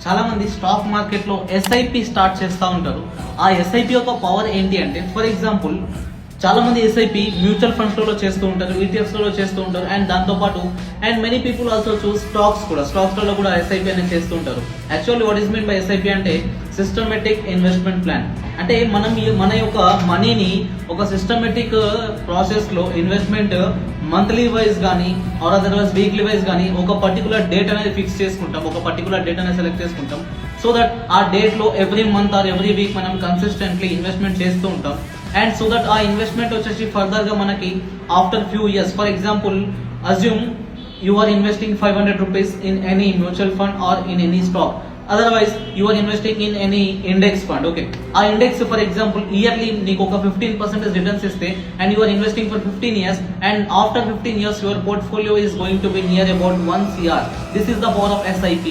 చాలా మంది stock market లో ఎస్ఐపి స్టార్ట్ చేస్తూ ఉంటారు. ఆ ఎస్ఐపి యొక్క పవర్ ఏంటి అంటే, ఫర్ ఎగ్జాంపుల్ చాలా మంది ఎస్ఐపి మ్యూచువల్ ఫండ్స్ లో చేస్తూ ఉంటారు, ఈటీఎఫ్స్ లో చేస్తూ ఉంటారు, అండ్ దాంతో పాటు and many people also choose stocks లో కూడా ఎస్ఐపి అనేది చేస్తూ ఉంటారు. Actually what is mean by SIP అంటే సిస్టమేటిక్ ఇన్వెస్ట్మెంట్ ప్లాన్. అంటే మనం మన యొక్క మనీని ఒక సిస్టమేటిక్ ప్రాసెస్ లో ఇన్వెస్ట్మెంట్ మంత్లీ వైజ్ కానీ ఆర్ అదర్వైజ్ వీక్లీ వైజ్ కానీ ఒక పర్టికులర్ డేట్ అనేది ఫిక్స్ చేసుకుంటాం, ఒక పర్టికులర్ డేట్ అనేది సెలెక్ట్ చేసుకుంటాం. సో దట్ ఆ డేట్ లో every month or every week మనం కన్సిస్టెంట్లీ ఇన్వెస్ట్మెంట్ చేస్తూ ఉంటాం. And so that uh investment వచ్చేసి ఫర్దర్ గా మనకి after few years, for example assume you are investing 500 rupees in any mutual fund or in any stock. Otherwise you are investing in any index fund. Okay, uh index for example yearly నీకు ఒక 15% returns ఇస్తే and you are investing for 15 years and after 15 years your portfolio is going to be near about 1 CR. This is the power of SIP.